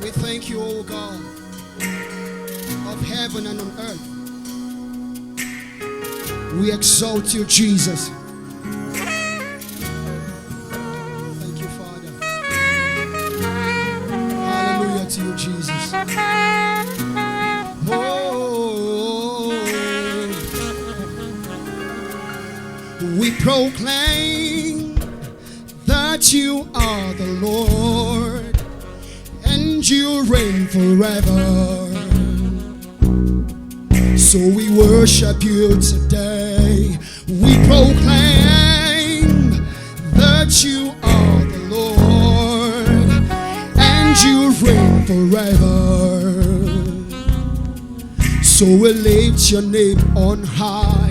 We thank you, O God, of heaven and on earth. We exalt you, Jesus. Thank you, Father. Hallelujah to you, Jesus. Oh, we proclaim that you are the Lord and you reign forever. So we worship you today. We proclaim that you are the Lord and you reign forever. So we lift your name on high.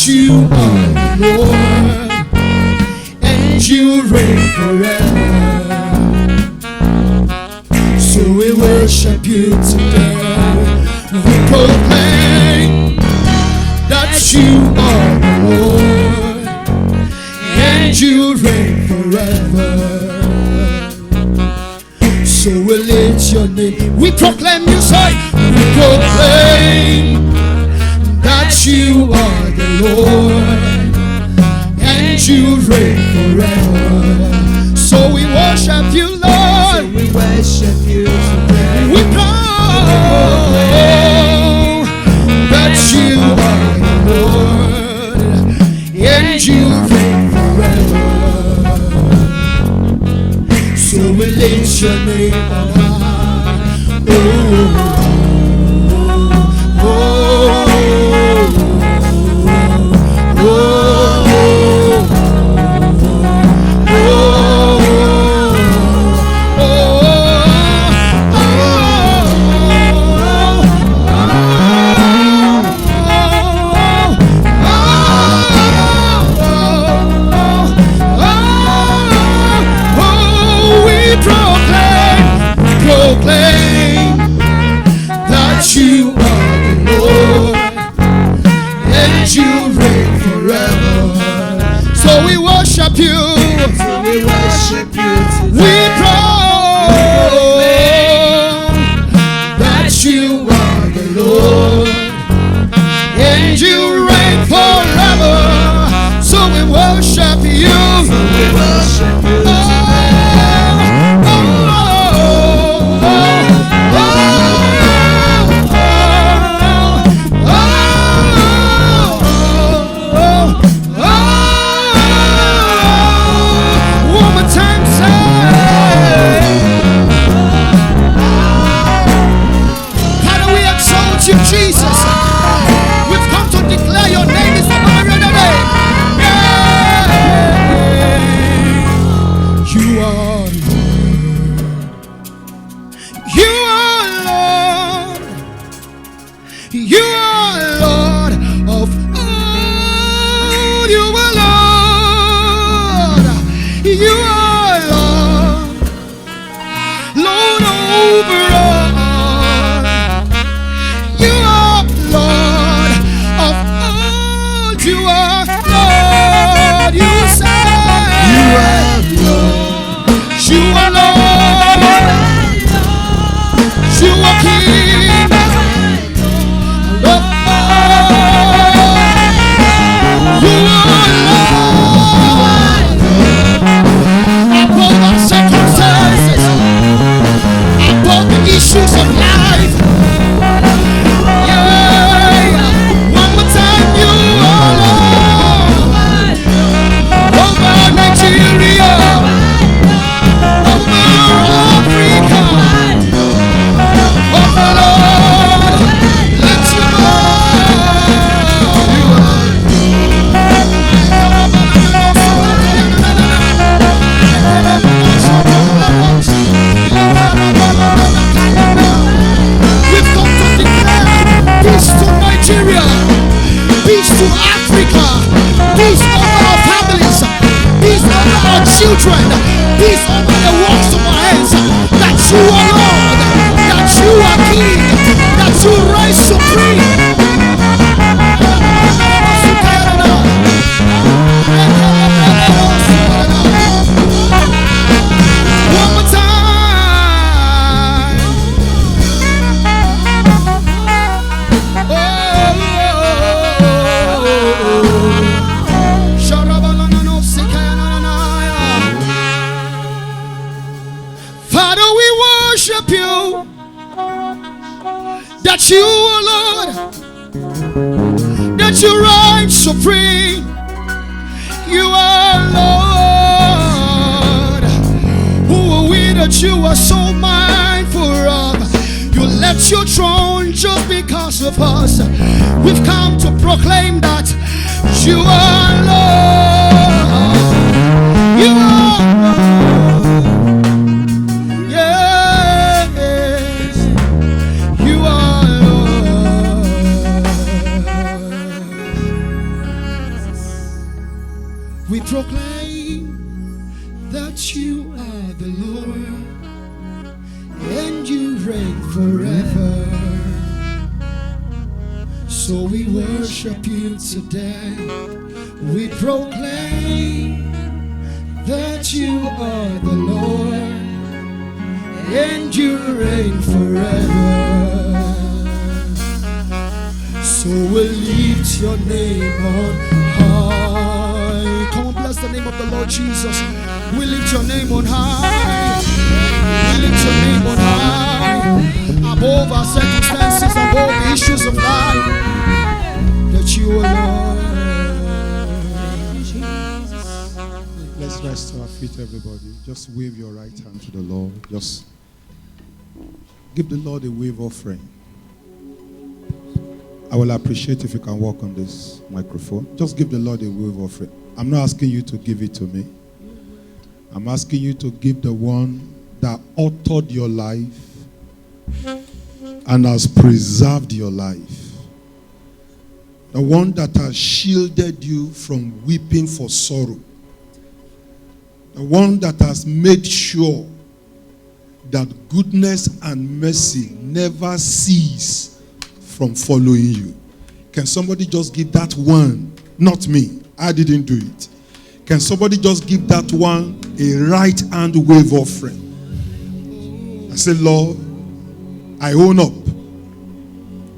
You are the Lord and you reign forever. So we worship you today. We proclaim that you are the Lord and you reign forever. So we lift your name. We proclaim you, say, we proclaim that you are the Lord and you reign forever. So we worship you, Lord. So we worship you today. We proclaim that you are the Lord and you reign forever. So we lift your name on high. Oh, oh, oh. children, peace over the works of our hands. That you are Lord, that you are King, that you reign supreme. One more time. Father, we worship you, that you are Lord, that you reign supreme. You are Lord. Who are we that you are so mindful of? You left your throne just because of us. We've come to proclaim that you are Lord. You are Lord. Yes, you are Lord. We proclaim that you are the Lord, and you reign forever. So we worship you today. We proclaim that you are the Lord, and you reign forever. So we'll lift your name on high. Come on, bless the name of the Lord Jesus. We lift your name on high. We lift your name on high. Above our circumstances, above the issues of life, that you are Lord. Let's rise to our feet, everybody. Just wave your right hand to the Lord. Just give the Lord a wave offering. I will appreciate if you can walk on this microphone. Just give the Lord a wave offering. I'm not asking you to give it to me. I'm asking you to give the one that authored your life and has preserved your life. The one that has shielded you from weeping for sorrow. The one that has made sure that goodness and mercy never cease from following you. Can somebody just give that one? Not me. I didn't do it. Can somebody just give that one a right hand wave offering? I say, Lord, I own up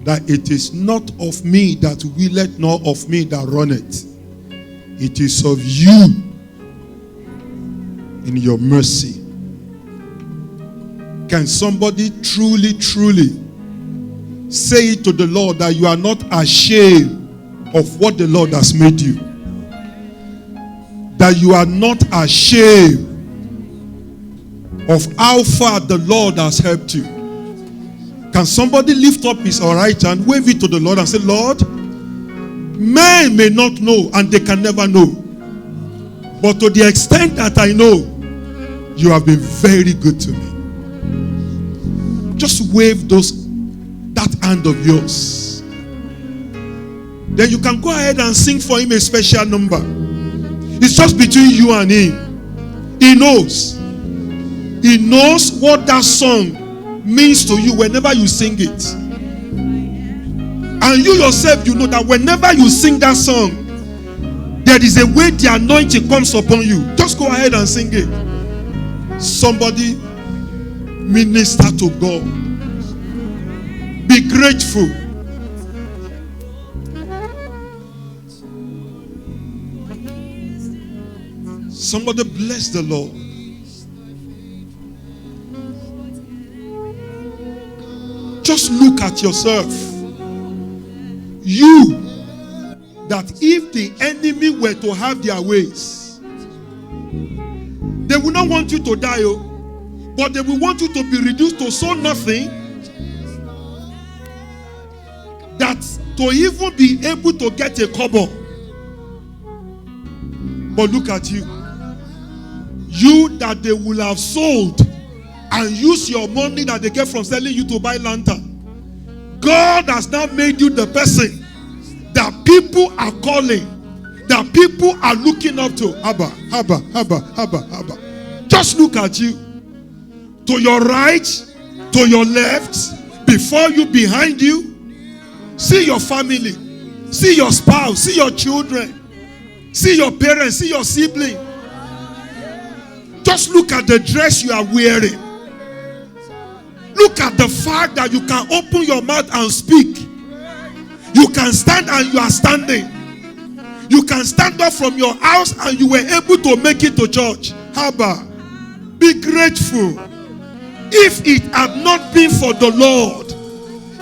that it is not of me that willeth, nor of me that runneth. It is of you in your mercy. Can somebody truly, truly say it to the Lord that you are not ashamed of what the Lord has made you? That you are not ashamed of how far the Lord has helped you. Can somebody lift up his right hand, wave it to the Lord and say, Lord, men may not know and they can never know. But to the extent that I know, you have been very good to me. Just wave that hand of yours. Then you can go ahead and sing for him a special number. It's just between you and him. He knows. He knows what that song means to you whenever you sing it. And you yourself, you know that whenever you sing that song, there is a way the anointing comes upon you. Just go ahead and sing it. Somebody minister to God. Be grateful. Somebody bless the Lord. Just look at yourself. You, that if the enemy were to have their ways, they will not want you to die, but they will want you to be reduced to so nothing that to even be able to get a kobo. But look at you. You that they will have sold and use your money that they get from selling you to buy lantern. God has now made you the person that people are calling that people are looking up to. Abba, Abba, Abba, Abba, Abba. Just look at you. To your right, to your left, before you, behind you. See your family. See your spouse. See your children. See your parents. See your sibling. Just look at the dress you are wearing. Look at the fact that you can open your mouth and speak. You can stand and you are standing. You can stand up from your house and you were able to make it to church. Abba, be grateful. If it had not been for the Lord,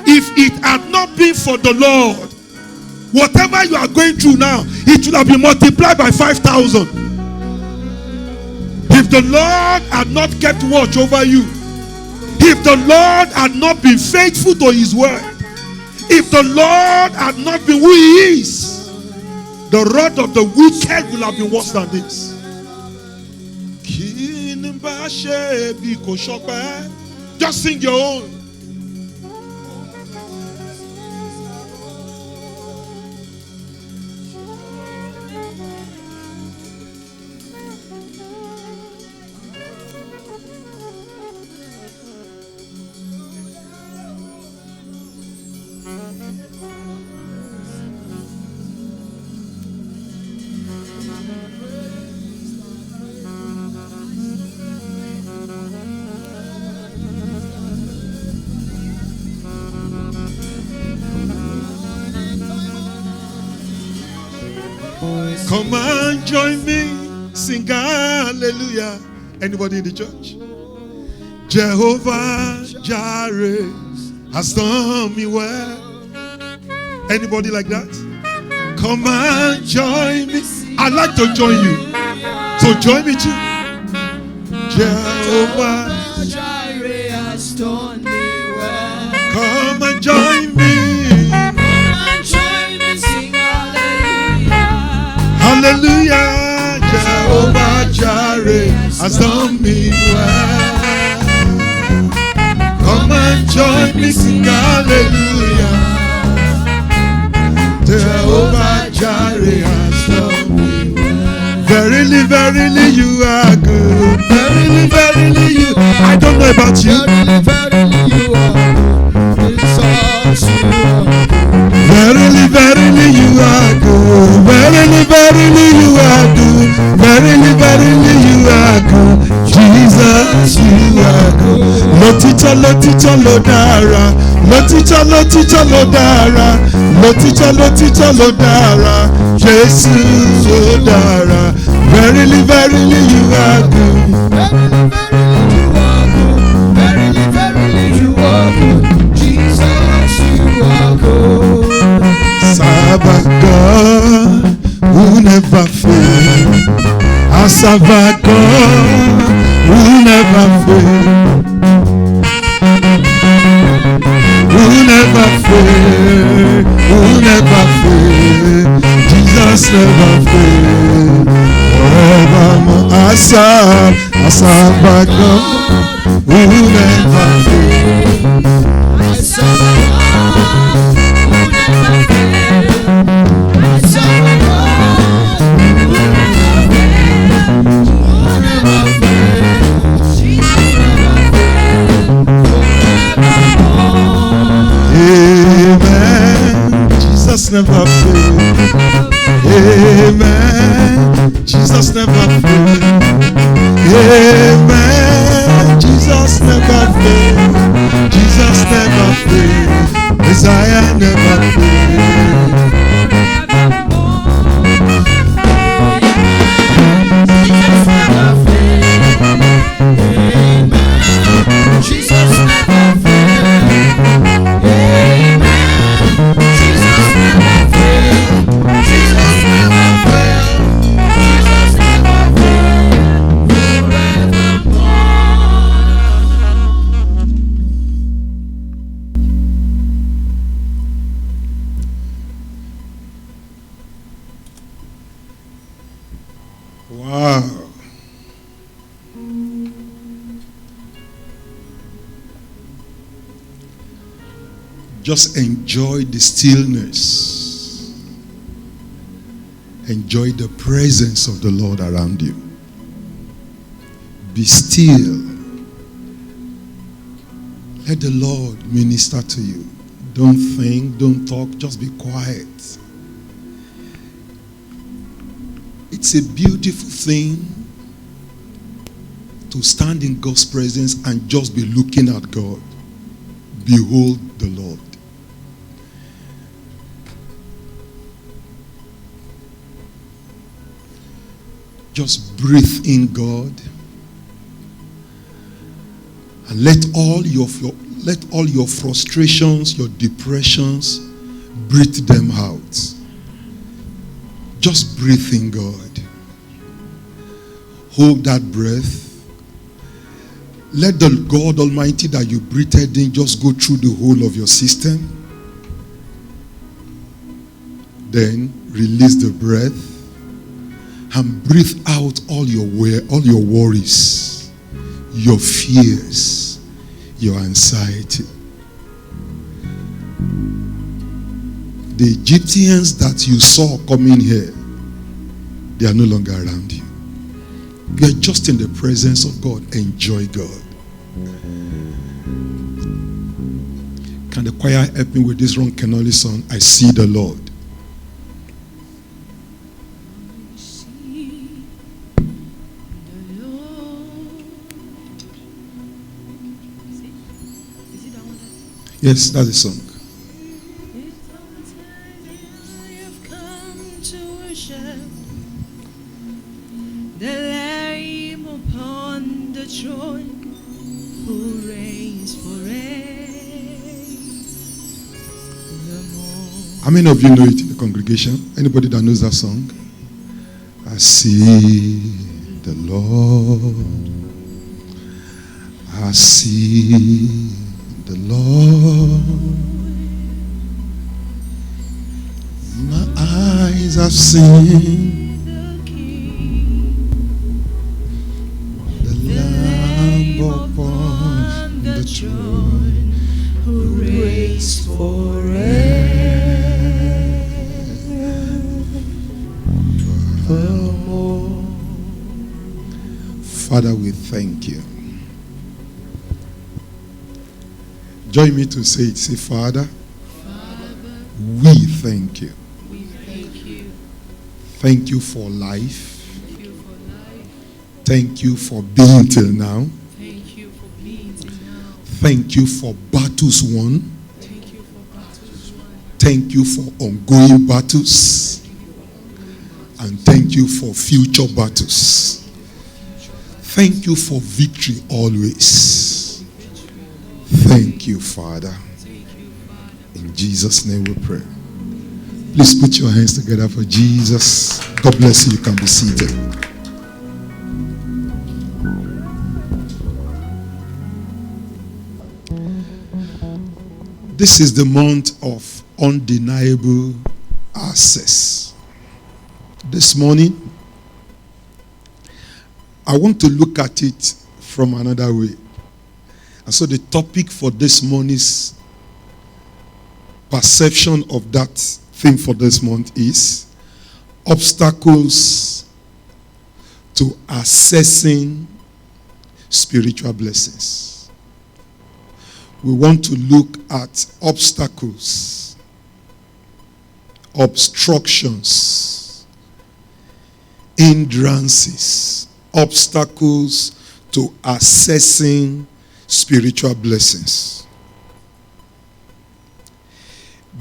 if it had not been for the Lord, whatever you are going through now, it should have been multiplied by 5,000. If the Lord had not kept watch over you, if the Lord had not been faithful to his word, if the Lord had not been who he is, the rod of the wicked will have been worse than this. Just sing your own. Come and join me, sing hallelujah. Anybody in the church? Jehovah Jireh has done me well. Anybody like that? Come and join me. I'd like to join you. So join me too. Jehovah Jireh has done me well. Come and join me. Hallelujah, Jehovah Jireh has done me well. Come and join me, sing hallelujah. Jehovah Jireh has done me well. Verily, verily, you are good. Verily, verily, you. I don't know about you. Verily, verily, you are good. It's all you are. Verily, verily, you are good. Verily, verily, you are good. Verily, verily, you are good. Jesus, you are good. Lo teacher, lo teacher, lo dara. Lo teacher, lo teacher, lo dara. Lo teacher, lo teacher, lo dara. Jesus, lo dara. Verily, verily, you are good. Verily, verily, you are good. Verily, verily, you are good. Jesus, you are good. Serve a God who never fails. I serve a God who never fails. Who never fails. Who never fails. Jesus never fails. Forevermore I serve a God who never fails. I serve a God who never fails. I serve a God who never fails. Who never fails. Jesus never fails. Amen. Jesus never fails. Amen. Jesus never fails. Amen. Jesus never fails. Jesus never fails. Messiah never fails. Jesus never fails. Amen. Jesus never fails. Jesus never fails. Jesus never fails. Forevermore. Wow. Just enjoy the stillness. Enjoy the presence of the Lord around you. Be still. Let the Lord minister to you. Don't think, don't talk, just be quiet. It's a beautiful thing to stand in God's presence and just be looking at God. Behold the Lord. Just breathe in God and let all your frustrations, your depressions, breathe them out. Just breathe in God. Hold that breath. Let the God Almighty that you breathed in just go through the whole of your system. Then release the breath and breathe out all your worries, your fears, your anxiety. The Egyptians that you saw coming here, they are no longer around you. You are just in the presence of God. Enjoy God. Can the choir help me with this Ron Kenoli song? I see the Lord. Yes, that's the song. The Lamb upon the throne who reigns forevermore. How many of you know it in the congregation? Anybody that knows that song? I see the Lord. I see the Lord. My eyes have seen the Lamb upon the throne who reigns forevermore. Father, we thank you. Join me to say it. Say, Father, we thank you. Thank you for life. Thank you for being till now. Thank you for battles won. Thank you for ongoing battles. And thank you for future battles. Thank you for victory always. Thank you, Father. In Jesus' name we pray. Please put your hands together for Jesus. God bless you. You can be seated. This is the month of undeniable access. This morning, I want to look at it from another way. And so the topic for this morning's perception of that theme for this month is obstacles to accessing spiritual blessings. We want to look at obstacles, obstructions, hindrances, obstacles to accessing spiritual blessings.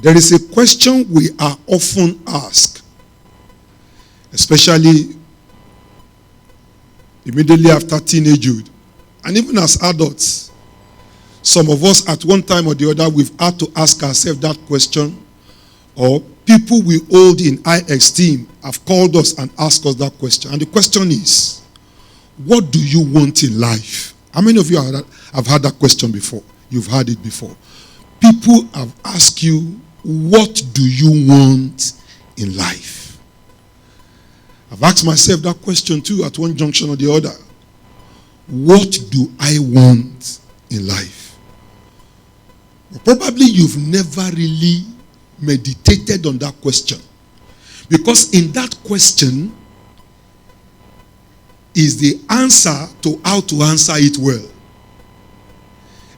There is a question we are often asked, especially immediately after teenagehood, and even as adults. Some of us at one time or the other, we've had to ask ourselves that question, or people we hold in high esteem have called us and asked us that question. And the question is, what do you want in life? How many of you have had that question before? You've heard it before. People have asked you, what do you want in life? I've asked myself that question too at one junction or the other. What do I want in life? Well, probably you've never really meditated on that question. Because in that question is the answer to how to answer it well.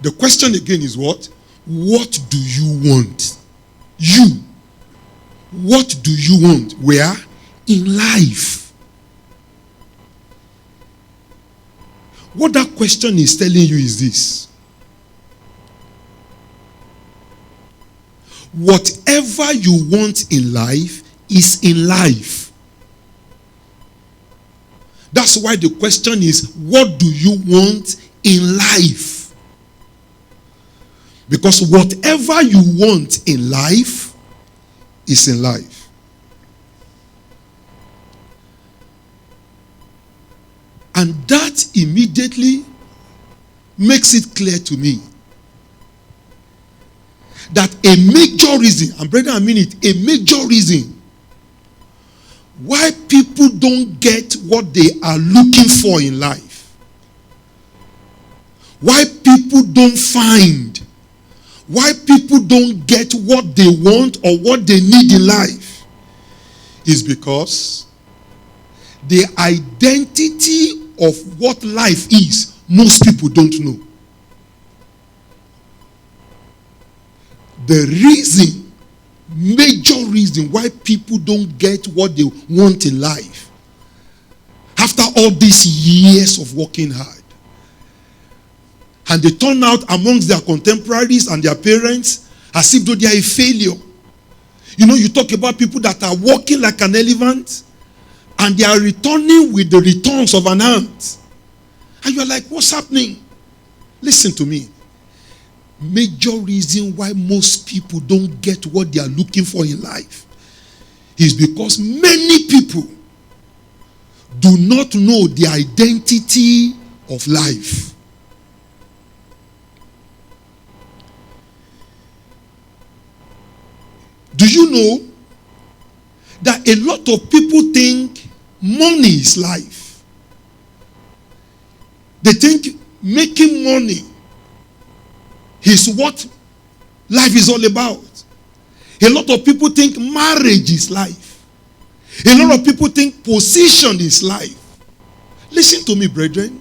The question again is what? What do you want? You. What do you want? Where? In life. What that question is telling you is this. Whatever you want in life is in life. That's why the question is, what do you want in life? Because whatever you want in life is in life. And that immediately makes it clear to me that a major reason, and brethren, I mean it, a major reason why people don't get what they are looking for in life, why people don't find, why people don't get what they want or what they need in life, is because the identity of what life is, most people don't know. The reason, major reason why people don't get what they want in life, after all these years of working hard, and they turn out amongst their contemporaries and their parents as if though they are a failure. You know, you talk about people that are walking like an elephant and they are returning with the returns of an ant. And you're like, what's happening? Listen to me. Major reason why most people don't get what they are looking for in life is because many people do not know the identity of life. Do you know that a lot of people think money is life? They think making money is what life is all about. A lot of people think marriage is life. A lot of people think position is life. Listen to me, brethren.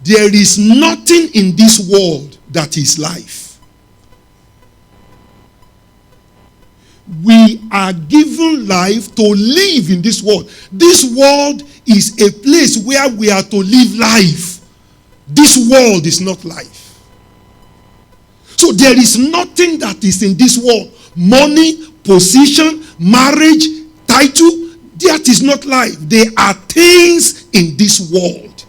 There is nothing in this world that is life. We are given life to live in this world. This world is a place where we are to live life. This world is not life. So there is nothing that is in this world. Money, position, marriage, title, that is not life. They are things in this world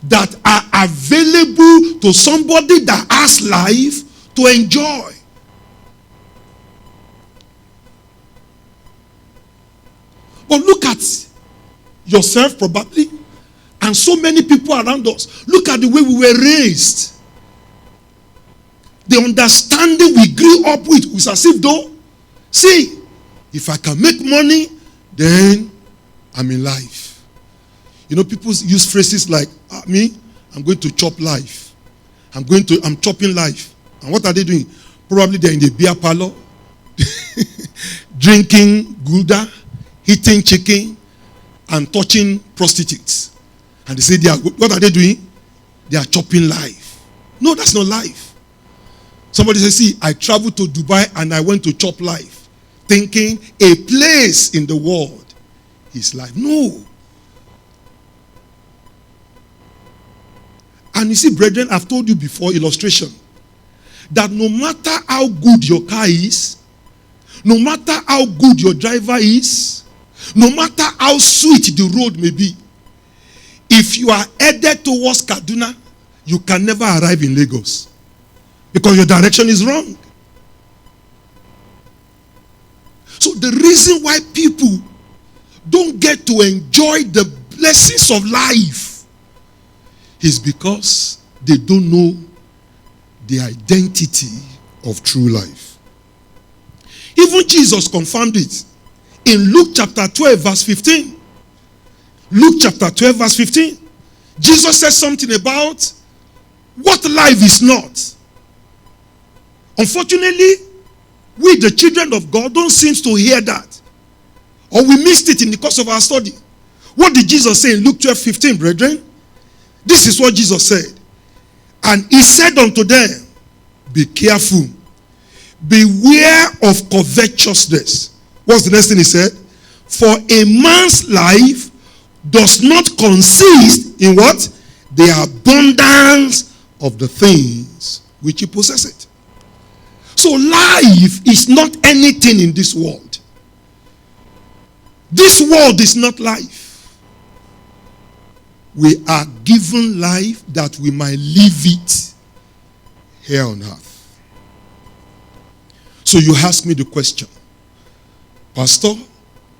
that are available to somebody that has life to enjoy. But look at yourself probably, and so many people around us. Look at the way we were raised. The understanding we grew up with was as if though, see, if I can make money, then I'm in life. You know, people use phrases like, me, I'm going to chop life. I'm chopping life. And what are they doing? Probably they're in the beer parlor, drinking Gouda, eating chicken, and touching prostitutes. And they say, what are they doing? They are chopping life. No, that's not life. Somebody says, see, I traveled to Dubai and I went to chop life, thinking a place in the world is life. No. And you see, brethren, I've told you before, illustration, that no matter how good your car is, no matter how good your driver is, no matter how sweet the road may be, if you are headed towards Kaduna, you can never arrive in Lagos because your direction is wrong. So the reason why people don't get to enjoy the blessings of life is because they don't know the identity of true life. Even Jesus confirmed it in Luke chapter 12 verse 15. Luke chapter 12 verse 15. Jesus says something about what life is not. Unfortunately, We, the children of God, don't seem to hear that. Or we missed it in the course of our study. What did Jesus say in Luke 12:15, brethren? This is what Jesus said. And he said unto them, be careful. Beware of covetousness. What's the next thing he said? For a man's life does not consist in what? The abundance of the things which he possesseth. So life is not anything in this world. This world is not life. We are given life that we might live it here on earth. So you ask me the question, Pastor,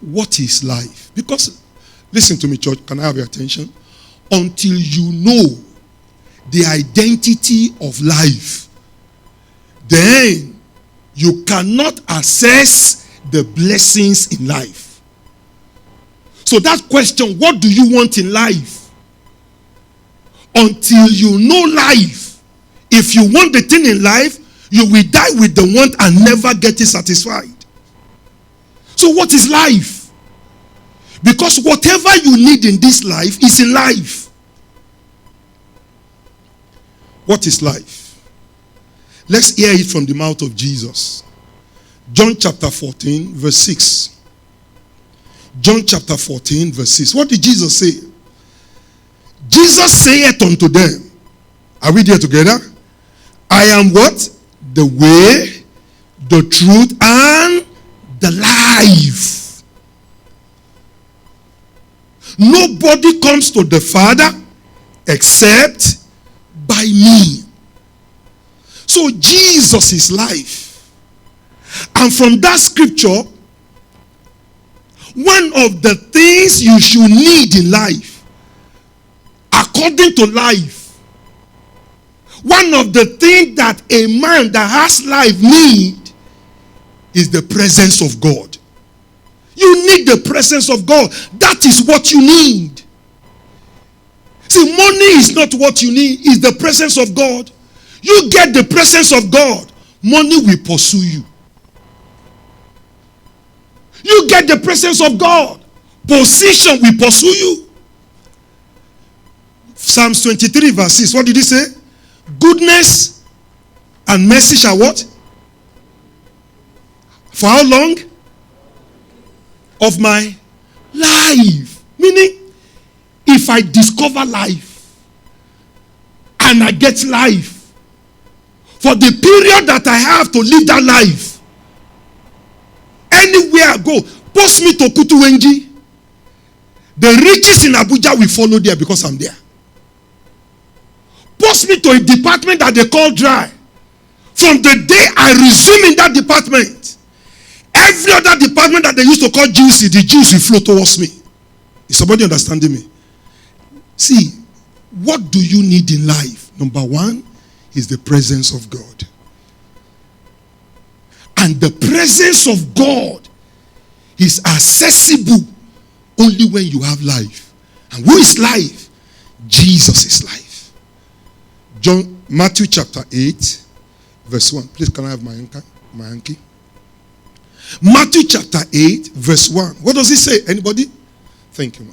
what is life? Because, listen to me, church, can I have your attention? Until you know the identity of life, then you cannot assess the blessings in life. So that question, what do you want in life? Until you know life, if you want the thing in life, you will die with the want and never get it satisfied. So what is life? Because whatever you need in this life is in life. What is life? Let's hear it from the mouth of Jesus. John chapter 14, verse 6. John chapter 14, verse 6. What did Jesus say? Jesus saith unto them, are we there together? I am what? The way, the truth, and the life. Nobody comes to the Father except by me. So Jesus is life. And from that scripture, one of the things you should need in life, according to life, one of the things that a man that has life need is the presence of God. You need the presence of God. That is what you need. See, money is not what you need, it's the presence of God. You get the presence of God, money will pursue you. You get the presence of God, position will pursue you. Psalms 23 verse 6, what did he say? Goodness and mercy shall what? For how long? Of my life. Meaning, if I discover life and I get life, for the period that I have to live that life, anywhere I go, post me to Kutuwenji, the riches in Abuja will follow there because I'm there. Post me to a department that they call dry. From the day I resume in that department, every other department that they used to call juicy, the juice will flow towards me. Is somebody understanding me? See, what do you need in life? Number one is the presence of God. And the presence of God is accessible only when you have life. And who is life? Jesus is life. Matthew chapter 8, verse 1. Please, can I have my hanky? Matthew chapter 8, verse 1. What does it say? Anybody? Thank you, ma.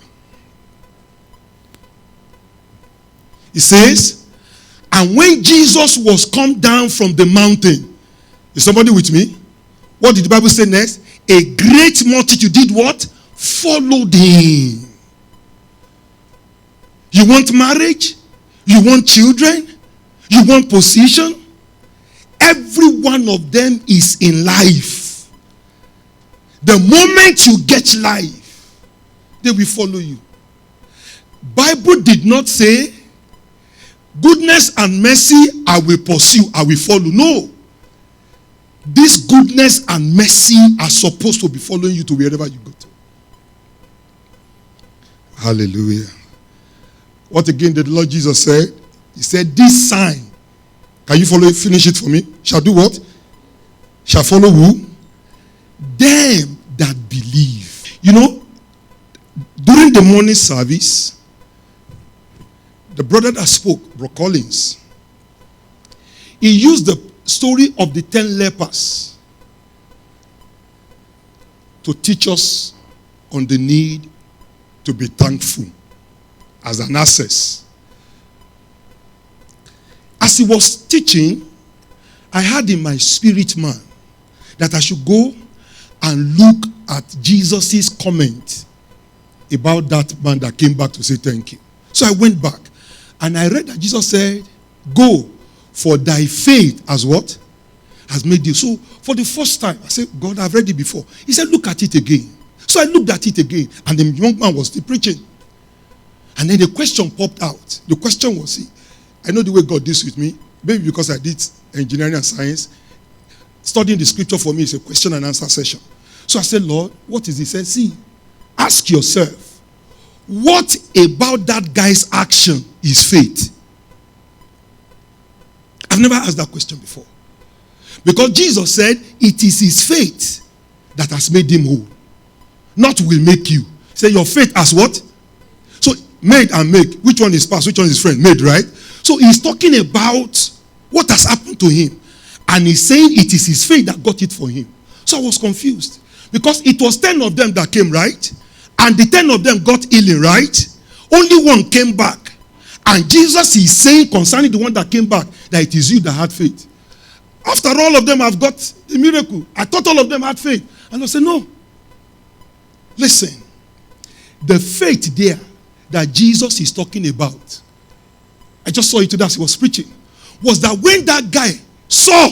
It says, and when Jesus was come down from the mountain, is somebody with me? What did the Bible say next? A great multitude did what? Followed him. You want marriage? You want children? You want position? Every one of them is in life. The moment you get life, they will follow you. Bible did not say, goodness and mercy I will pursue, I will follow. No. This goodness and mercy are supposed to be following you to wherever you go to. Hallelujah. What again did the Lord Jesus say? He said, this sign, can you follow it? Finish it for me. Shall do what? Shall follow who? Them that believe. You know, during the morning service, the brother that spoke, Bro Collins, he used the story of the 10 lepers to teach us on the need to be thankful as an access. As he was teaching, I had in my spirit man that I should go and look at Jesus' comment about that man that came back to say thank you. So I went back and I read that Jesus said, go, for thy faith has what? Has made you. So for the first time, I said, God, I've read it before. He said, look at it again. So I looked at it again, and the young man was still preaching. And then the question popped out. The question was, see, I know the way God deals with me, maybe because I did engineering and science. Studying the scripture for me is a question and answer session. So I said, Lord, what is it? He said, see, ask yourself, what about that guy's action is faith? I've never asked that question before. Because Jesus said, it is his faith that has made him whole. Not will make you. Say your faith has what? So made and make. Which one is past? Which one is friend? Made, right? So he's talking about what has happened to him. And he's saying it is his faith that got it for him. So I was confused. Because it was 10 of them that came, right? And the 10 of them got healing, right? Only one came back. And Jesus is saying concerning the one that came back, that it is you that had faith. After all of them have got the miracle. I thought all of them had faith. And I said, no. Listen. The faith there that Jesus is talking about, I just saw it today as he was preaching, was that when that guy saw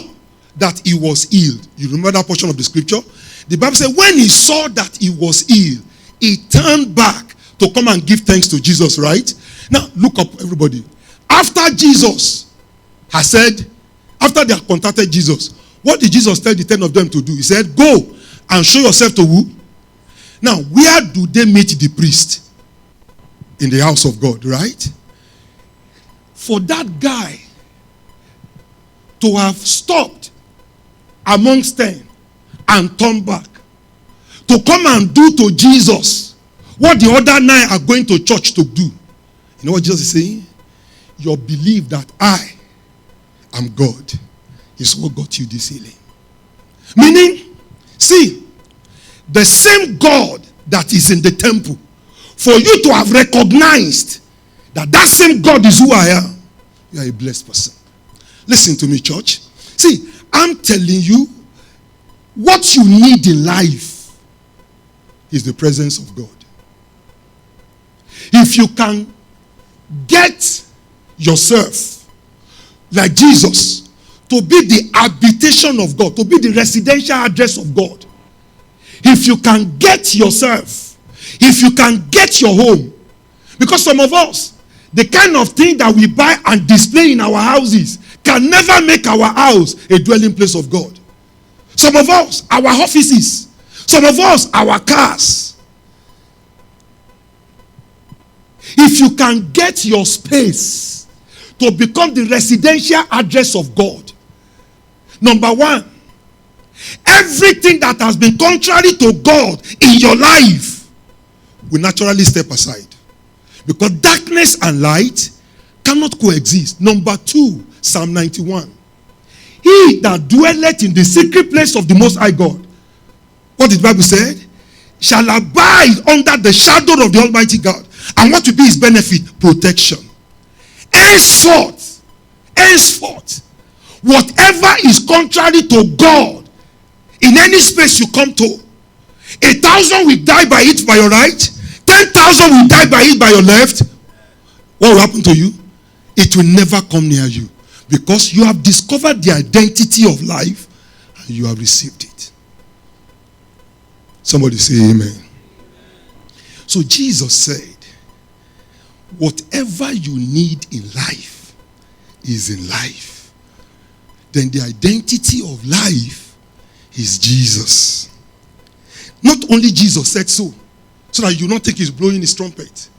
that he was healed, you remember that portion of the scripture? The Bible said when he saw that he was healed, he turned back to come and give thanks to Jesus, right? Now, look up, everybody. After Jesus has said, after they have contacted Jesus, what did Jesus tell the 10 of them to do? He said, go and show yourself to who? Now, where do they meet the priest? In the house of God, right? For that guy to have stopped amongst 10 and turned back, to come and do to Jesus what the other 9 are going to church to do. You know what Jesus is saying? Your belief that I am God is what got you this healing. Meaning, see, the same God that is in the temple, for you to have recognized that that same God is who I am, you are a blessed person. Listen to me, church. See, I'm telling you, what you need in life is the presence of God. If you can get yourself, like Jesus, to be the habitation of God, to be the residential address of God, if you can get yourself, if you can get your home, because some of us, the kind of thing that we buy and display in our houses can never make our house a dwelling place of God. Some of us, our offices, some of us, our cars. If you can get your space to become the residential address of God, number one, everything that has been contrary to God in your life will naturally step aside. Because darkness and light cannot coexist. Number two, Psalm 91. He that dwelleth in the secret place of the Most High God, what did the Bible say? Shall abide under the shadow of the Almighty God. And what will be his benefit? Protection. Henceforth, whatever is contrary to God, in any space you come to, 1,000 will die by it by your right, 10,000 will die by it by your left. What will happen to you? It will never come near you. Because you have discovered the identity of life and you have received it. Somebody say amen. So Jesus said, whatever you need in life is in life. Then the identity of life is Jesus. Not only Jesus said so that you not think he's blowing his trumpet.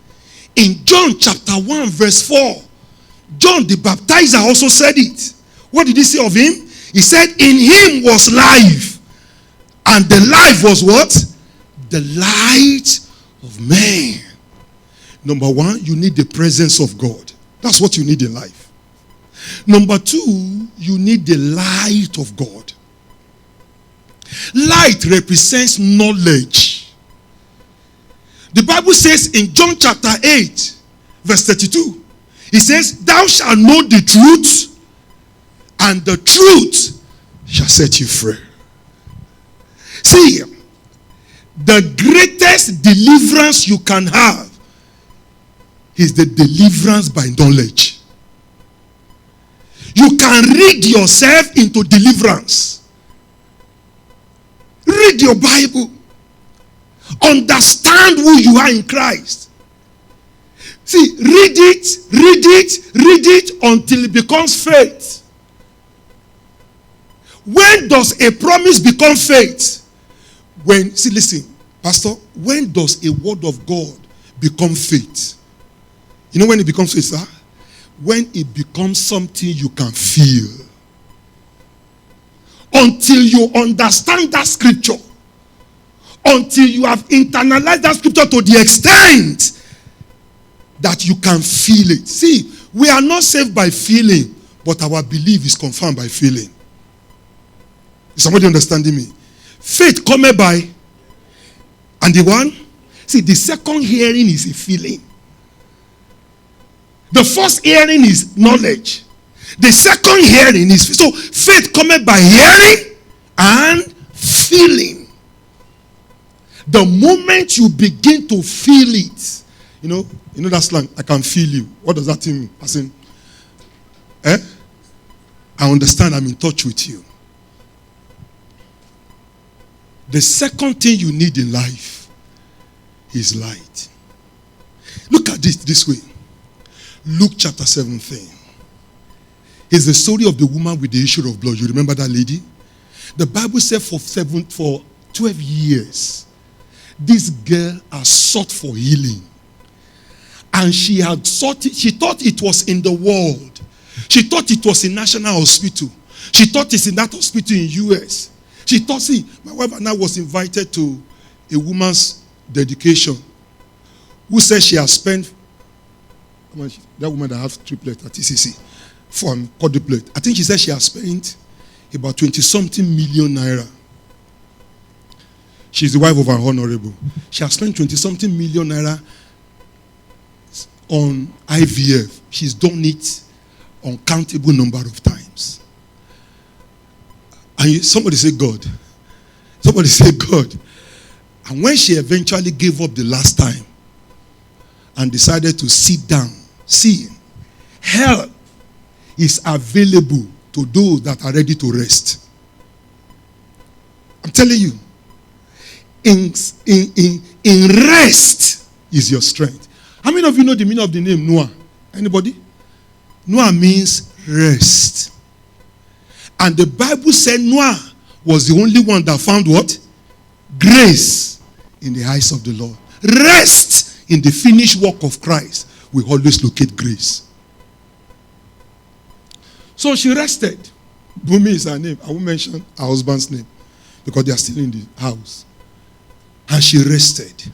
In John chapter 1 verse 4, John the baptizer also said it. What did he say of him? He said, in him was life. And the life was what? The light of man. Number one, you need the presence of God. That's what you need in life. Number two, you need the light of God. Light represents knowledge. The Bible says in John chapter 8, verse 32, it says, thou shalt know the truth, and the truth shall set you free. See, the greatest deliverance you can have is the deliverance by knowledge. You can read yourself into deliverance. Read your Bible. Understand who you are in Christ. See, read it until it becomes faith. When does a promise become faith? Listen, Pastor, when does a word of God become faith? You know when it becomes faith, sir? When it becomes something you can feel. Until you understand that scripture, until you have internalized that scripture to the extent that you can feel it. See, we are not saved by feeling, but our belief is confirmed by feeling. Is somebody understanding me? Faith cometh by, and the one, see, the second hearing is a feeling. The first hearing is knowledge. The second hearing is, so faith cometh by hearing and feeling. The moment you begin to feel it, you know that slang, I can feel you. What does that mean? As in, I understand, I'm in touch with you. The second thing you need in life is light. Look at this way. Luke chapter 17. It's the story of the woman with the issue of blood. You remember that lady? The Bible said for 12 years, this girl has sought for healing. And she had sought it. She thought it was in the world. She thought it was in National Hospital. She thought it's in that hospital in US. She thought, see, my wife and I was invited to a woman's dedication who said she has spent, that woman that has triplet at TCC, for quadruplet. I think she said she has spent about 20-something million naira. She's the wife of our honorable. She has spent 20-something million naira on IVF. She's done it uncountable number of times. And somebody say God. Somebody say God. And when she eventually gave up the last time and decided to sit down, see, help is available to those that are ready to rest. I'm telling you, in rest is your strength. How many of you know the meaning of the name Noah? Anybody? Noah means rest. And the Bible said Noah was the only one that found what? Grace in the eyes of the Lord. Rest in the finished work of Christ. We always locate grace. So she rested. Bumi is her name. I won't mention her husband's name because they are still in the house. And she rested.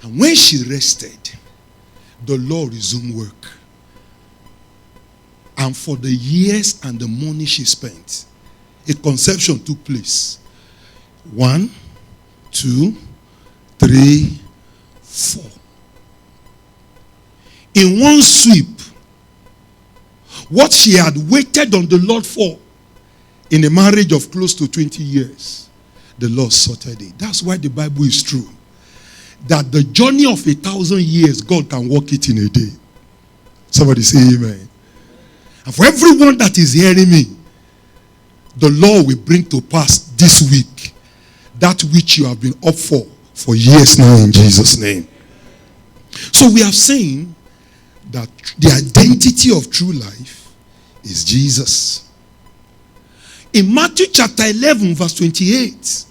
And when she rested, the Lord resumed work. And for the years and the money she spent, a conception took place. 1, 2, 3, 4. In one sweep, what she had waited on the Lord for in a marriage of close to 20 years, the Lord sorted it. That's why the Bible is true. That the journey of 1,000 years, God can walk it in a day. Somebody say amen. And for everyone that is hearing me, the Lord will bring to pass this week that which you have been up for years now in Jesus' name. So we have seen that the identity of true life is Jesus. In Matthew chapter 11 verse 28,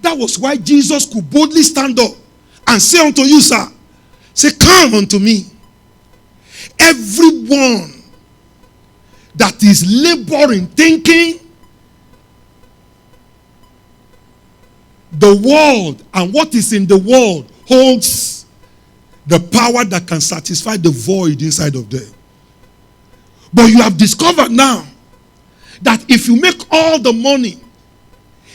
that was why Jesus could boldly stand up and say unto you, sir, say, come unto me. Everyone that is laboring, thinking the world and what is in the world holds the power that can satisfy the void inside of them. But you have discovered now that if you make all the money,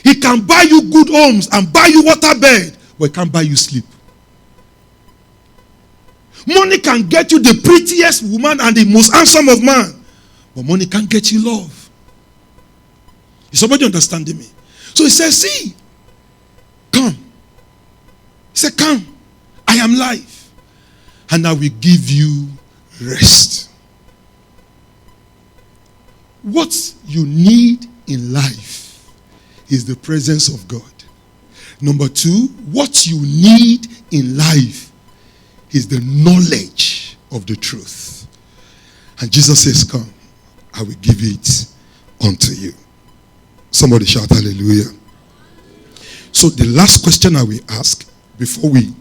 He can buy you good homes and buy you water bed, but he can't buy you sleep. Money can get you the prettiest woman and the most handsome of man, but money can't get you love. Is somebody understanding me? So he says, see, come. He said, come. I am life, and I will give you rest. What you need in life is the presence of God. Number two, what you need in life is the knowledge of the truth. And Jesus says, come, I will give it unto you. Somebody shout hallelujah. So the last question I will ask before we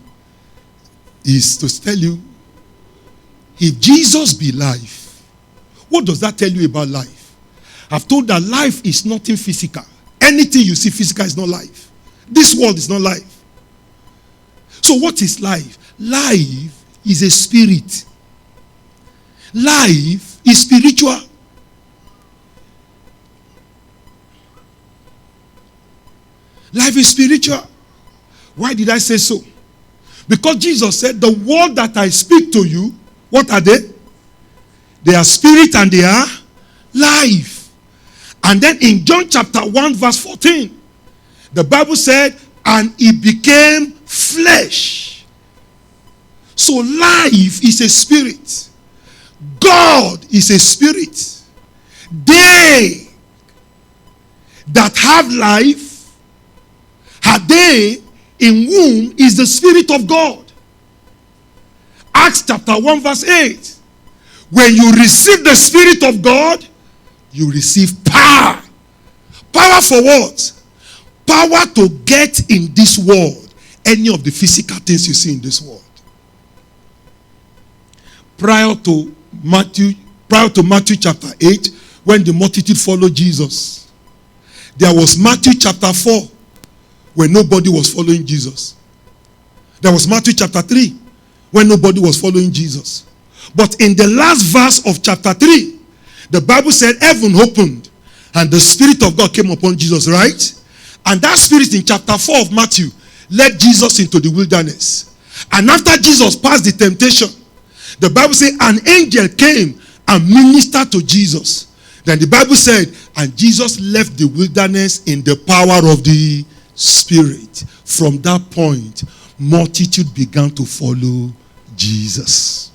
is to tell you, if Jesus be life, what does that tell you about life? I've told that life is nothing physical. Anything you see physical is not life. This world is not life. So what is life? Life is a spirit. Life is spiritual. Life is spiritual. Why did I say so? Because Jesus said, the word that I speak to you, what are they? They are spirit and they are life. And then in John chapter 1 verse 14, the Bible said, and it became flesh. So life is a spirit. God is a spirit. They that have life, are they in whom is the Spirit of God. Acts chapter 1 verse 8. When you receive the Spirit of God, you receive power. Power for what? Power to get in this world any of the physical things you see in this world. Prior to Matthew chapter 8, when the multitude followed Jesus, there was Matthew chapter 4, where nobody was following Jesus. There was Matthew chapter 3, when nobody was following Jesus. But in the last verse of chapter 3, the Bible said heaven opened and the Spirit of God came upon Jesus, right? And that Spirit in chapter 4 of Matthew led Jesus into the wilderness. And after Jesus passed the temptation, the Bible said an angel came and ministered to Jesus. Then the Bible said, and Jesus left the wilderness in the power of the Spirit. From that point, multitude began to follow Jesus.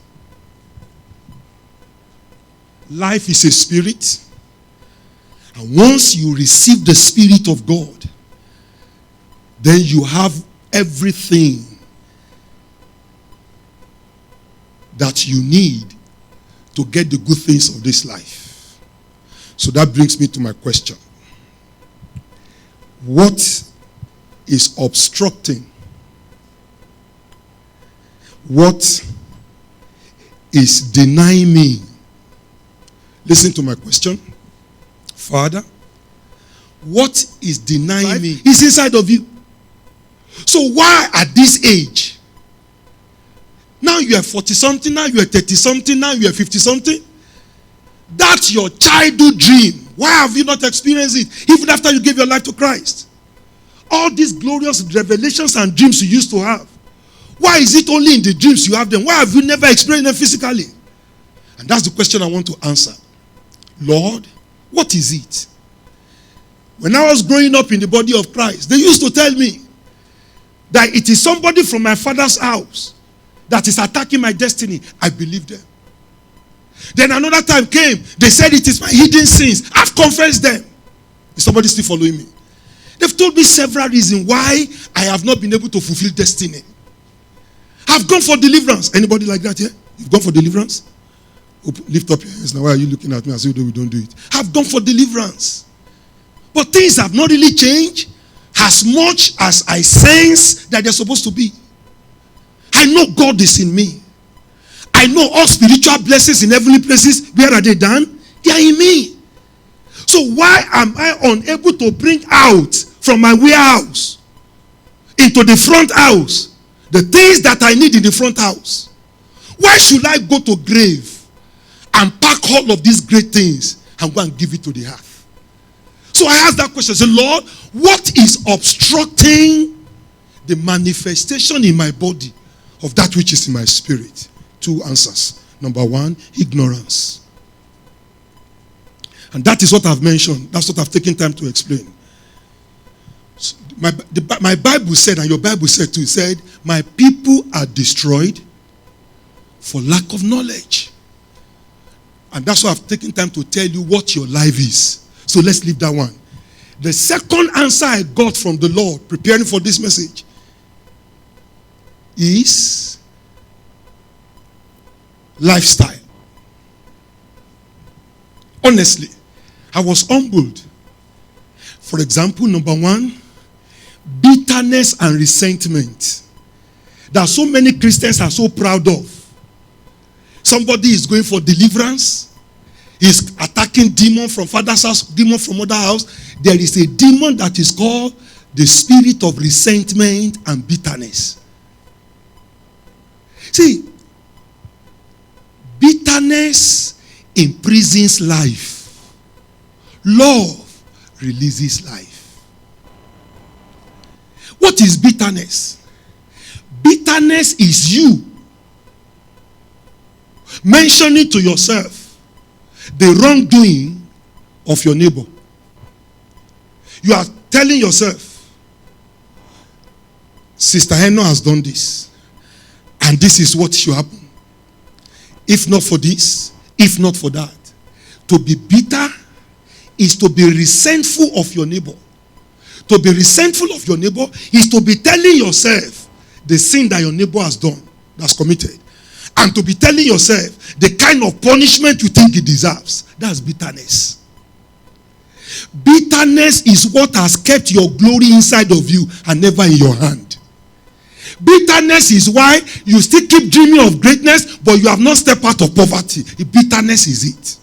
Life is a spirit. And once you receive the Spirit of God, then you have everything that you need to get the good things of this life. So that brings me to my question. What is obstructing? What is denying me? Listen to my question. Father, what is denying me? It's inside of you. So why at this age? Now you are 40-something, now you are 30-something, now you are 50-something. That's your childhood dream. Why have you not experienced it? Even after you gave your life to Christ. All these glorious revelations and dreams you used to have. Why is it only in the dreams you have them? Why have you never experienced them physically? And that's the question I want to answer. Lord, what is it? When I was growing up in the body of Christ, they used to tell me that it is somebody from my father's house that is attacking my destiny. I believed them. Then another time came, they said it is my hidden sins. I've confessed them. Is somebody still following me? They've told me several reasons why I have not been able to fulfill destiny. I've gone for deliverance. Anybody like that here? You've gone for deliverance? Lift up your hands now. Why are you looking at me as if we don't do it? I've gone for deliverance. But things have not really changed as much as I sense that they're supposed to be. I know God is in me. I know all spiritual blessings in heavenly places. Where are they done? They are in me. So why am I unable to bring out from my warehouse into the front house the things that I need in the front house? Why should I go to grave and pack all of these great things and go and give it to the earth? So I asked that question. I said, Lord, what is obstructing the manifestation in my body of that which is in my spirit? 2 answers. Number 1, ignorance. And that is what I've mentioned. That's what I've taken time to explain. So my Bible said, and your Bible said too, it said, my people are destroyed for lack of knowledge. And that's why I've taken time to tell you what your life is. So let's leave that one. The second answer I got from the Lord preparing for this message is lifestyle. Honestly, I was humbled. For example, number 1, bitterness and resentment that so many Christians are so proud of. Somebody is going for deliverance. He's attacking demon from father's house, demon from mother's house. There is a demon that is called the spirit of resentment and bitterness. See, bitterness imprisons life. Love releases life. What is bitterness? Bitterness is you mentioning to yourself the wrongdoing of your neighbor. You are telling yourself, Sister Heno has done this, and this is what should happen. If not for this, if not for that. To be bitter is to be resentful of your neighbor. To be resentful of your neighbor is to be telling yourself the sin that your neighbor has done, that's committed. And to be telling yourself the kind of punishment you think he deserves. That's bitterness. Bitterness is what has kept your glory inside of you and never in your hand. Bitterness is why you still keep dreaming of greatness, but you have not stepped out of poverty. Bitterness is it.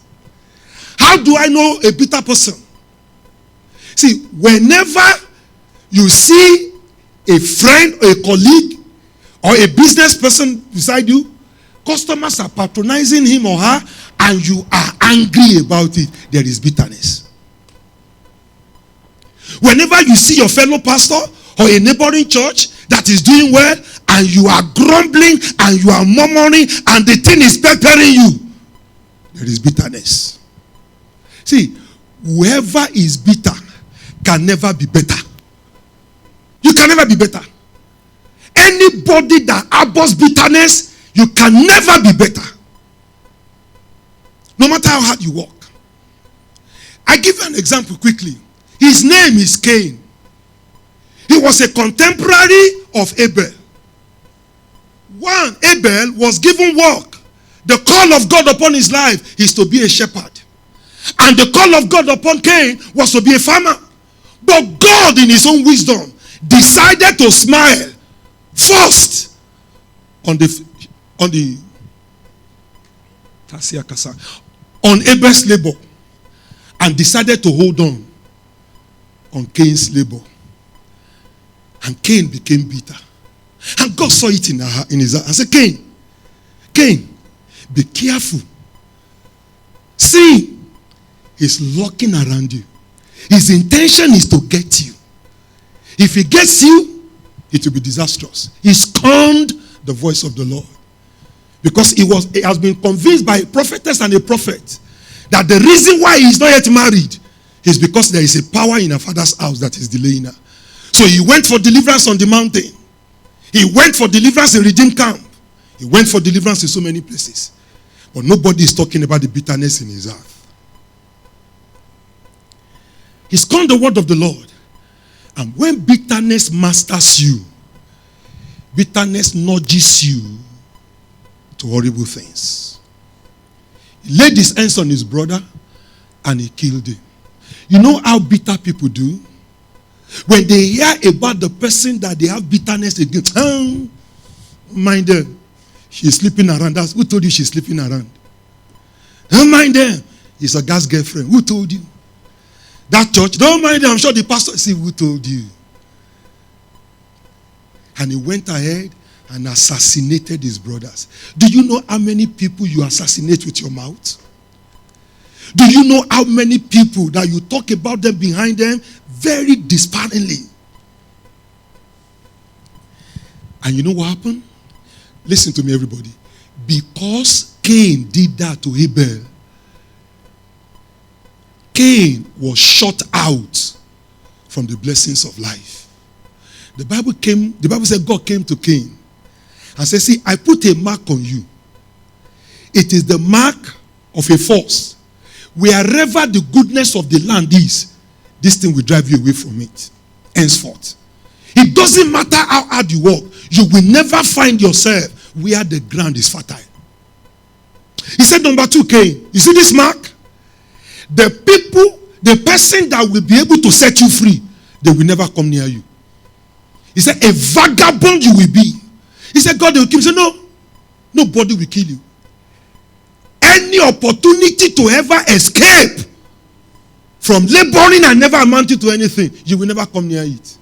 How do I know a bitter person? See, whenever you see a friend or a colleague or a business person beside you, customers are patronizing him or her, and you are angry about it, there is bitterness. Whenever you see your fellow pastor or a neighboring church that is doing well, and you are grumbling and you are murmuring and the thing is peppering you, there is bitterness. See, whoever is bitter can never be better. You can never be better. Anybody that harbors bitterness, you can never be better. No matter how hard you work. I give you an example quickly. His name is Cain. He was a contemporary of Abel. Abel was given work. The call of God upon his life is to be a shepherd. And the call of God upon Cain was to be a farmer. But God, in his own wisdom, decided to smile first on Abel's labor, and decided to hold on Cain's labor. And Cain became bitter. And God saw it in his heart and said, Cain, be careful. Sin is lurking around you. His intention is to get you. If he gets you, it will be disastrous. He scorned the voice of the Lord. Because he has been convinced by a prophetess and a prophet that the reason why he is not yet married is because there is a power in her father's house that is delaying her. So he went for deliverance on the mountain. He went for deliverance in Redeem Camp. He went for deliverance in so many places. But nobody is talking about the bitterness in his heart. He scorned the word of the Lord. And when bitterness masters you, bitterness nudges you to horrible things. He laid his hands on his brother and he killed him. You know how bitter people do? When they hear about the person that they have bitterness against, mind them, she's sleeping around. Who told you she's sleeping around? Don't mind them. It's a guy's girlfriend. Who told you? That church, don't mind them. I'm sure the pastor, see, who told you? And he went ahead and assassinated his brothers. Do you know how many people you assassinate with your mouth? Do you know how many people that you talk about them behind them very disparagingly? And you know what happened? Listen to me, everybody. Because Cain did that to Abel, Cain was shut out from the blessings of life. The Bible said God came to Cain and said, see, I put a mark on you. It is the mark of a force. Wherever the goodness of the land is, this thing will drive you away from it. Henceforth. It doesn't matter how hard you work, you will never find yourself where the ground is fertile. He said, number 2, Cain, you see this mark? The person that will be able to set you free, they will never come near you. He said, a vagabond you will be. He said, God, they will kill you. He said, no, nobody will kill you. Any opportunity to ever escape from laboring and never amounting to anything, you will never come near it.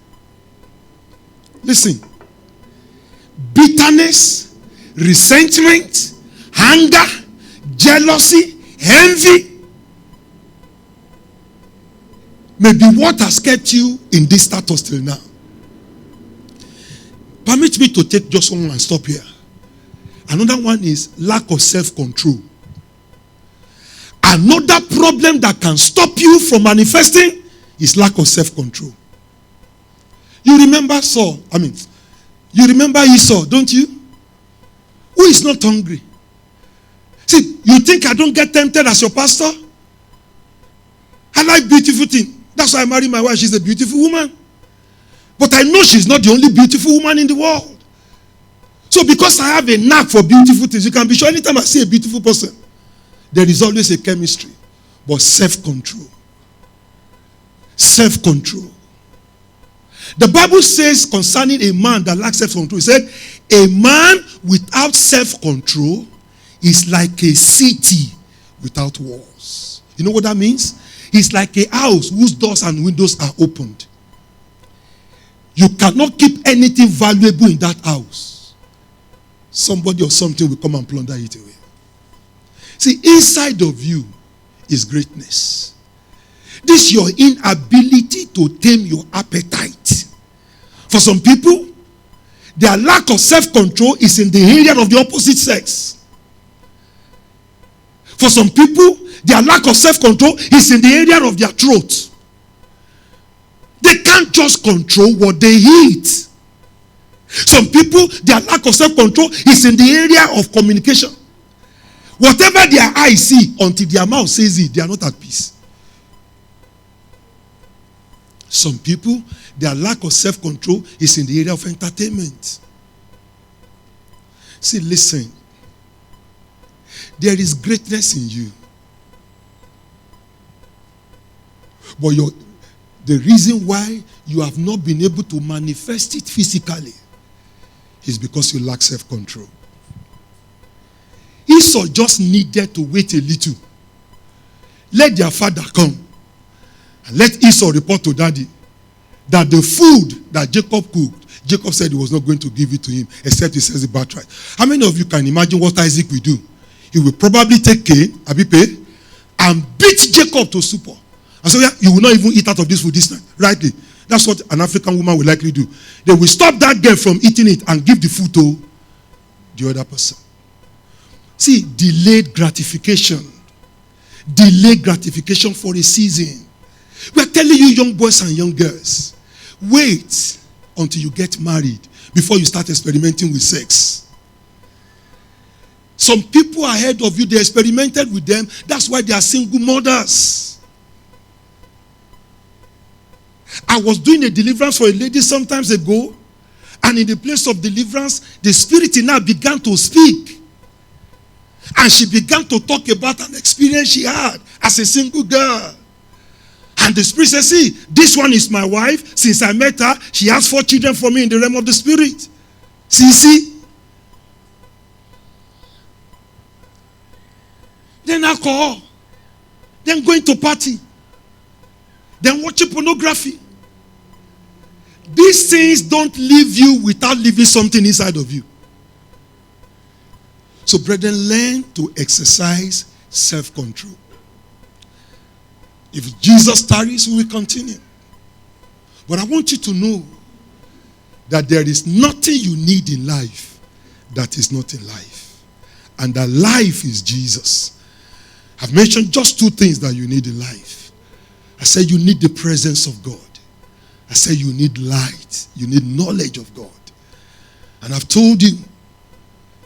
Listen. Bitterness, resentment, anger, jealousy, envy may be what has kept you in this status till now. Permit me to take just one and stop here. Another one is lack of self-control. Another problem that can stop you from manifesting is lack of self-control. You remember you remember Esau, don't you? Who is not hungry? See, you think I don't get tempted as your pastor? I like beautiful things. That's why I married my wife. She's a beautiful woman. But I know she's not the only beautiful woman in the world. So because I have a knack for beautiful things, you can be sure anytime I see a beautiful person, there is always a chemistry. But self-control. Self-control. The Bible says concerning a man that lacks self-control, it said, a man without self-control is like a city without walls. You know what that means? It's like a house whose doors and windows are opened. You cannot keep anything valuable in that house. Somebody or something will come and plunder it away. See, inside of you is greatness. This is your inability to tame your appetite. For some people, their lack of self-control is in the area of the opposite sex. For some people, their lack of self-control is in the area of their throat. They can't just control what they eat. Some people, their lack of self-control is in the area of communication. Whatever their eyes see, until their mouth says it, they are not at peace. Some people, their lack of self-control is in the area of entertainment. See, listen. There is greatness in you. But the reason why you have not been able to manifest it physically is because you lack self-control. Esau just needed to wait a little. Let their father come. And let Esau report to daddy that the food that Jacob cooked, Jacob said he was not going to give it to him except he says the birthright. How many of you can imagine what Isaac will do? He will probably take Cain, Abipe, and beat Jacob to stupor. And so, yeah, you will not even eat out of this food this night. Rightly. That's what an African woman will likely do. They will stop that girl from eating it and give the food to the other person. See, delayed gratification. Delayed gratification for a season. We are telling you, young boys and young girls, wait until you get married before you start experimenting with sex. Some people ahead of you, they experimented with them. That's why they are single mothers. I was doing a deliverance for a lady some times ago, and in the place of deliverance, the Spirit in her began to speak. And she began to talk about an experience she had as a single girl. And the Spirit said, see, this one is my wife. Since I met her, she has 4 children for me in the realm of the Spirit. See? Then alcohol. Then going to party. Then watching pornography. These things don't leave you without leaving something inside of you. So, brethren, learn to exercise self-control. If Jesus tarries, we will continue. But I want you to know that there is nothing you need in life that is not in life. And that life is Jesus. I've mentioned just two things that you need in life. I said you need the presence of God. I said you need light. You need knowledge of God. And I've told you,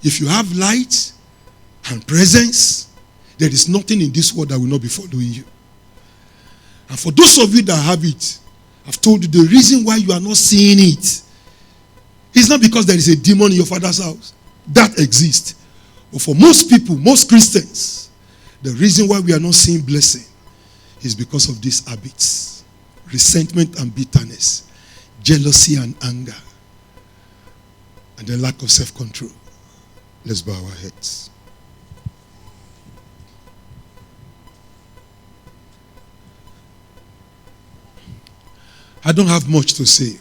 if you have light and presence, there is nothing in this world that will not be following you. And for those of you that have it, I've told you the reason why you are not seeing it is not because there is a demon in your father's house. That exists. But for most people, most Christians, the reason why we are not seeing blessing is because of these habits. Resentment and bitterness, jealousy and anger, and the lack of self-control. Let's bow our heads. I don't have much to say.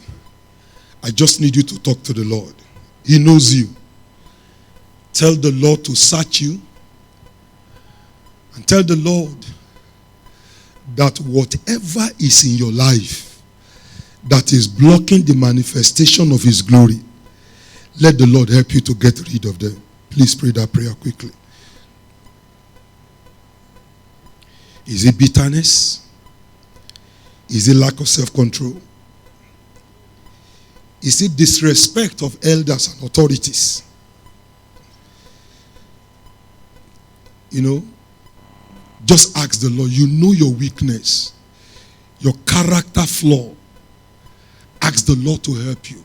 I just need you to talk to the Lord. He knows you. Tell the Lord to search you. And tell the Lord that whatever is in your life that is blocking the manifestation of His glory, let the Lord help you to get rid of them. Please pray that prayer quickly. Is it bitterness? Is it lack of self-control? Is it disrespect of elders and authorities? You know, just ask the Lord. You know your weakness, your character flaw. Ask the Lord to help you.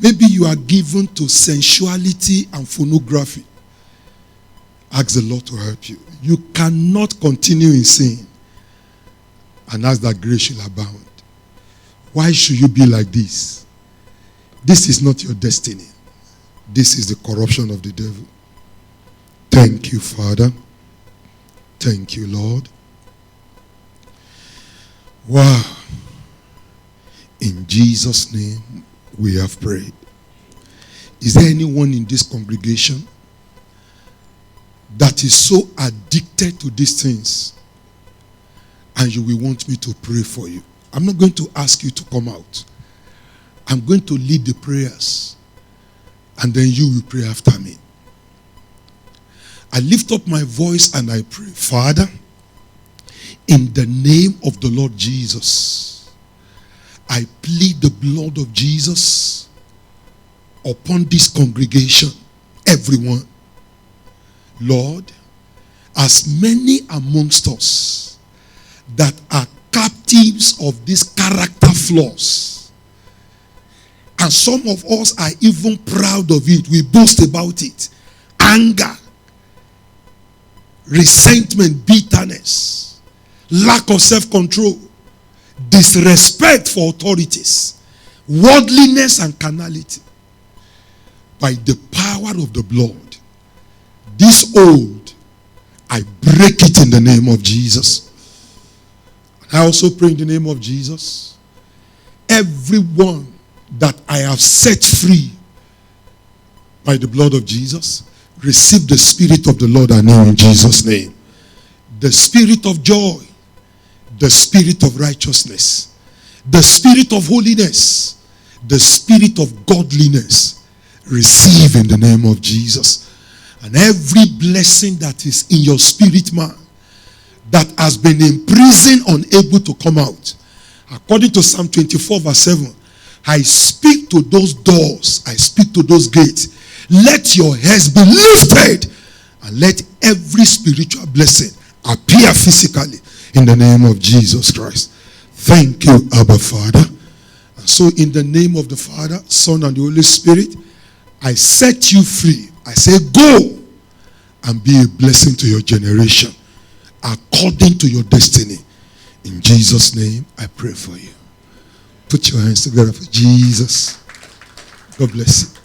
Maybe you are given to sensuality and pornography. Ask the Lord to help you. You cannot continue in sin and ask that grace shall abound. Why should you be like this? This is not your destiny. This is the corruption of the devil. Thank you, Father. Thank you, Lord. Wow. In Jesus' name we have prayed. Is there anyone in this congregation that is so addicted to these things and you will want me to pray for you? I'm not going to ask you to come out. I'm going to lead the prayers and then you will pray after me. I lift up my voice and I pray. Father, in the name of the Lord Jesus, I plead the blood of Jesus upon this congregation, everyone. Lord, as many amongst us that are captives of these character flaws, and some of us are even proud of it, we boast about it, anger, resentment, bitterness, lack of self-control, disrespect for authorities, worldliness and carnality. By the power of the blood, this old, I break it in the name of Jesus. I also pray in the name of Jesus, everyone that I have set free by the blood of Jesus, receive the Spirit of the Lord anew in Jesus' name. The Spirit of joy, the Spirit of righteousness, the Spirit of holiness, the Spirit of godliness, receive in the name of Jesus. And every blessing that is in your spirit man that has been imprisoned, unable to come out, according to Psalm 24 verse 7, I speak to those doors, I speak to those gates. Let your heads be lifted and let every spiritual blessing appear physically in the name of Jesus Christ. Thank you, Abba Father. And so in the name of the Father, Son, and the Holy Spirit, I set you free. I say, go and be a blessing to your generation according to your destiny. In Jesus' name, I pray for you. Put your hands together for Jesus. God bless you.